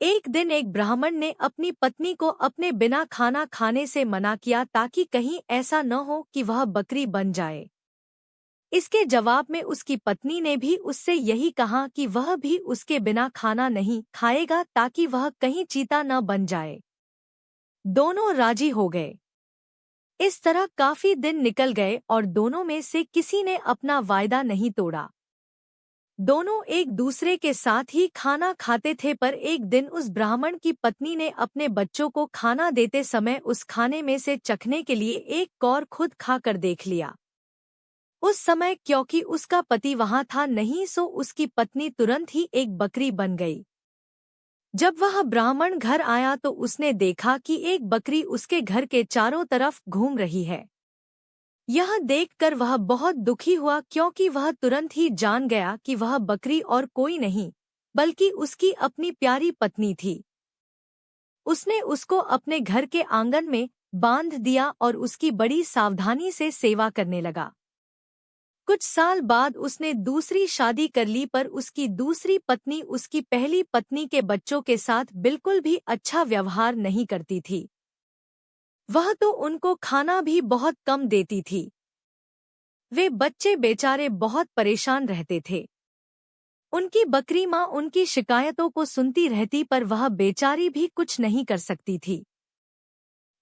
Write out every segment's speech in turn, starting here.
एक दिन एक ब्राह्मण ने अपनी पत्नी को अपने बिना खाना खाने से मना किया ताकि कहीं ऐसा न हो कि वह बकरी बन जाए। इसके जवाब में उसकी पत्नी ने भी उससे यही कहा कि वह भी उसके बिना खाना नहीं खाएगा ताकि वह कहीं चीता न बन जाए। दोनों राजी हो गए। इस तरह काफी दिन निकल गए और दोनों में से किसी ने अपना वायदा नहीं तोड़ा। दोनों एक दूसरे के साथ ही खाना खाते थे, पर एक दिन उस ब्राह्मण की पत्नी ने अपने बच्चों को खाना देते समय उस खाने में से चखने के लिए एक कौर खुद खाकर देख लिया। उस समय क्योंकि उसका पति वहां था नहीं, सो उसकी पत्नी तुरंत ही एक बकरी बन गई। जब वह ब्राह्मण घर आया तो उसने देखा कि एक बकरी उसके घर के चारों तरफ घूम रही है। यह देखकर वह बहुत दुखी हुआ क्योंकि वह तुरंत ही जान गया कि वह बकरी और कोई नहीं बल्कि उसकी अपनी प्यारी पत्नी थी। उसने उसको अपने घर के आंगन में बांध दिया और उसकी बड़ी सावधानी से सेवा करने लगा। कुछ साल बाद उसने दूसरी शादी कर ली, पर उसकी दूसरी पत्नी उसकी पहली पत्नी के बच्चों के साथ बिल्कुल भी अच्छा व्यवहार नहीं करती थी। वह तो उनको खाना भी बहुत कम देती थी। वे बच्चे बेचारे बहुत परेशान रहते थे। उनकी बकरी माँ उनकी शिकायतों को सुनती रहती, पर वह बेचारी भी कुछ नहीं कर सकती थी।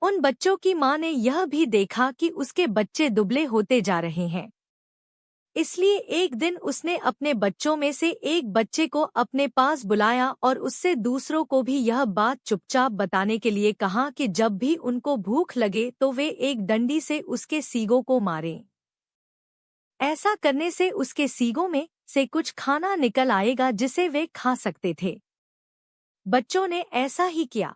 उन बच्चों की माँ ने यह भी देखा कि उसके बच्चे दुबले होते जा रहे हैं। इसलिए एक दिन उसने अपने बच्चों में से एक बच्चे को अपने पास बुलाया और उससे दूसरों को भी यह बात चुपचाप बताने के लिए कहा कि जब भी उनको भूख लगे तो वे एक डंडी से उसके सींगों को मारें। ऐसा करने से उसके सींगों में से कुछ खाना निकल आएगा जिसे वे खा सकते थे। बच्चों ने ऐसा ही किया।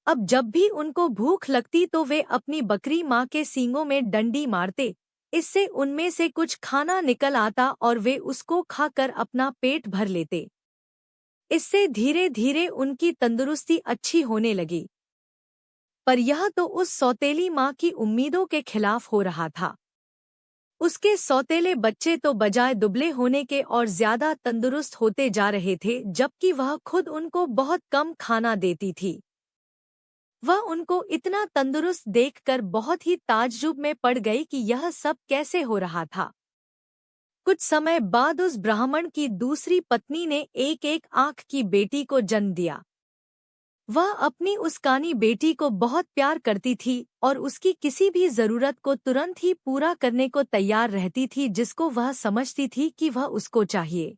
अब जब भी उनको भूख लगती तो वे अपनी बकरी माँ के सींगों में डंडी मारते। इससे उनमें से कुछ खाना निकल आता और वे उसको खाकर अपना पेट भर लेते। इससे धीरे धीरे उनकी तंदुरुस्ती अच्छी होने लगी। पर यह तो उस सौतेली माँ की उम्मीदों के खिलाफ हो रहा था। उसके सौतेले बच्चे तो बजाय दुबले होने के और ज्यादा तंदुरुस्त होते जा रहे थे, जबकि वह खुद उनको बहुत कम खाना देती थी। वह उनको इतना तंदुरुस्त देखकर बहुत ही ताज्जुब में पड़ गई कि यह सब कैसे हो रहा था। कुछ समय बाद उस ब्राह्मण की दूसरी पत्नी ने एक एक आंख की बेटी को जन्म दिया। वह अपनी उस कानी बेटी को बहुत प्यार करती थी और उसकी किसी भी जरूरत को तुरंत ही पूरा करने को तैयार रहती थी जिसको वह समझती थी कि वह उसको चाहिए।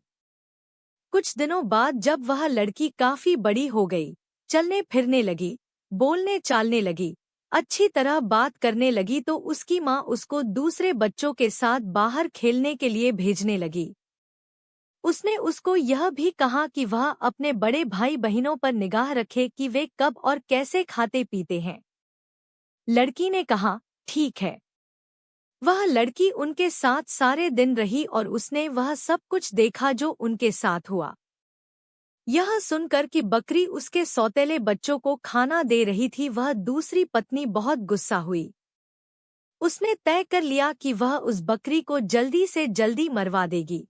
कुछ दिनों बाद जब वह लड़की काफी बड़ी हो गई, चलने फिरने लगी, बोलने चालने लगी, अच्छी तरह बात करने लगी, तो उसकी माँ उसको दूसरे बच्चों के साथ बाहर खेलने के लिए भेजने लगी। उसने उसको यह भी कहा कि वह अपने बड़े भाई बहनों पर निगाह रखे कि वे कब और कैसे खाते पीते हैं। लड़की ने कहा, ठीक है। वह लड़की उनके साथ सारे दिन रही और उसने वह सब कुछ देखा जो उनके साथ हुआ। यह सुनकर कि बकरी उसके सौतेले बच्चों को खाना दे रही थी, वह दूसरी पत्नी बहुत गुस्सा हुई। उसने तय कर लिया कि वह उस बकरी को जल्दी से जल्दी मरवा देगी।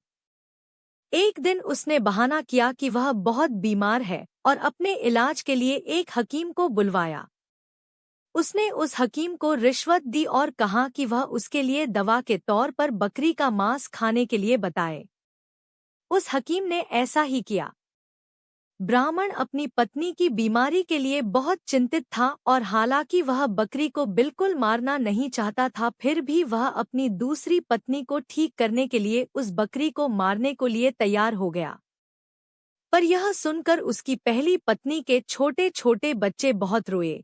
एक दिन उसने बहाना किया कि वह बहुत बीमार है और अपने इलाज के लिए एक हकीम को बुलवाया। उसने उस हकीम को रिश्वत दी और कहा कि वह उसके लिए दवा के तौर पर बकरी का मांस खाने के लिए बताए। उस हकीम ने ऐसा ही किया। ब्राह्मण अपनी पत्नी की बीमारी के लिए बहुत चिंतित था और हालांकि वह बकरी को बिल्कुल मारना नहीं चाहता था, फिर भी वह अपनी दूसरी पत्नी को ठीक करने के लिए उस बकरी को मारने को लिए तैयार हो गया। पर यह सुनकर उसकी पहली पत्नी के छोटे छोटे बच्चे बहुत रोए।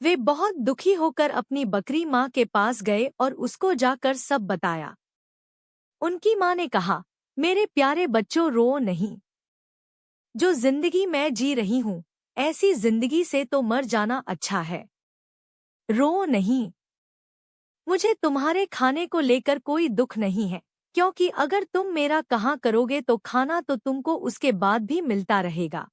वे बहुत दुखी होकर अपनी बकरी माँ के पास गए और उसको जाकर सब बताया। उनकी माँ ने कहा, मेरे प्यारे बच्चों, रो नहीं। जो जिंदगी मैं जी रही हूँ, ऐसी जिंदगी से तो मर जाना अच्छा है। रो नहीं। मुझे तुम्हारे खाने को लेकर कोई दुख नहीं है, क्योंकि अगर तुम मेरा कहा करोगे तो खाना तो तुमको उसके बाद भी मिलता रहेगा।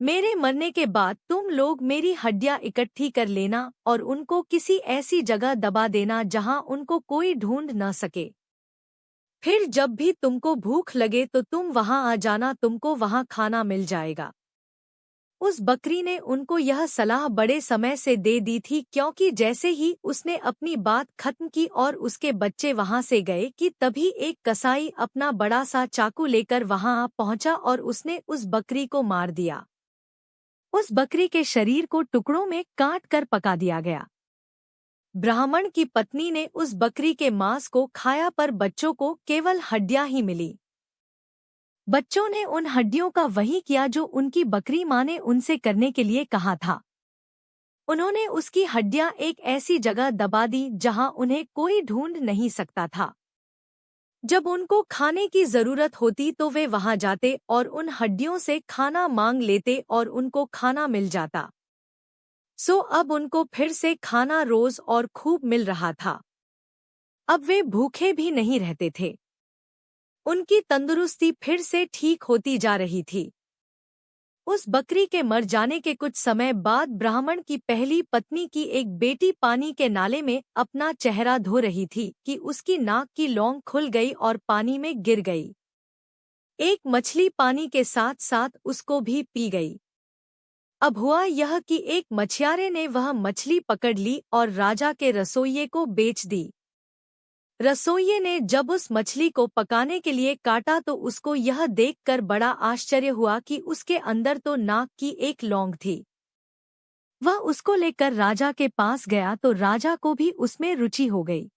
मेरे मरने के बाद तुम लोग मेरी हड्डियां इकट्ठी कर लेना और उनको किसी ऐसी जगह दबा देना जहां उनको कोई ढूंढ न सके। फिर जब भी तुमको भूख लगे तो तुम वहां आ जाना, तुमको वहां खाना मिल जाएगा। उस बकरी ने उनको यह सलाह बड़े समय से दे दी थी, क्योंकि जैसे ही उसने अपनी बात खत्म की और उसके बच्चे वहां से गए कि तभी एक कसाई अपना बड़ा सा चाकू लेकर वहां आ पहुंचा और उसने उस बकरी को मार दिया। उस बकरी के शरीर को टुकड़ों में काट कर पका दिया गया। ब्राह्मण की पत्नी ने उस बकरी के मांस को खाया, पर बच्चों को केवल हड्डियां ही मिली। बच्चों ने उन हड्डियों का वही किया जो उनकी बकरी माँ ने उनसे करने के लिए कहा था। उन्होंने उसकी हड्डियां एक ऐसी जगह दबा दी जहां उन्हें कोई ढूंढ नहीं सकता था। जब उनको खाने की जरूरत होती तो वे वहां जाते और उन हड्डियों से खाना मांग लेते और उनको खाना मिल जाता। सो अब उनको फिर से खाना रोज और खूब मिल रहा था। अब वे भूखे भी नहीं रहते थे। उनकी तंदुरुस्ती फिर से ठीक होती जा रही थी। उस बकरी के मर जाने के कुछ समय बाद ब्राह्मण की पहली पत्नी की एक बेटी पानी के नाले में अपना चेहरा धो रही थी कि उसकी नाक की लौंग खुल गई और पानी में गिर गई। एक मछली पानी के साथ साथ उसको भी पी गई। अब हुआ यह कि एक मछियारे ने वह मछली पकड़ ली और राजा के रसोइये को बेच दी। रसोइये ने जब उस मछली को पकाने के लिए काटा तो उसको यह देखकर बड़ा आश्चर्य हुआ कि उसके अंदर तो नाक की एक लौंग थी। वह उसको लेकर राजा के पास गया तो राजा को भी उसमें रुचि हो गई।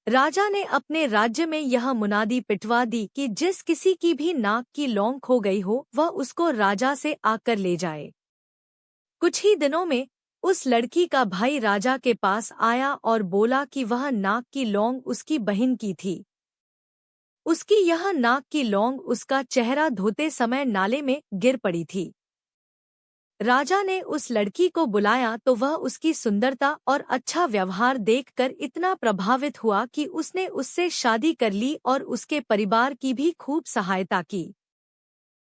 राजा ने अपने राज्य में यह मुनादी पिटवा दी कि जिस किसी की भी नाक की लौंग खो गई हो वह उसको राजा से आकर ले जाए। कुछ ही दिनों में उस लड़की का भाई राजा के पास आया और बोला कि वह नाक की लौंग उसकी बहन की थी। उसकी यह नाक की लौंग उसका चेहरा धोते समय नाले में गिर पड़ी थी। राजा ने उस लड़की को बुलाया तो वह उसकी सुंदरता और अच्छा व्यवहार देखकर इतना प्रभावित हुआ कि उसने उससे शादी कर ली और उसके परिवार की भी खूब सहायता की।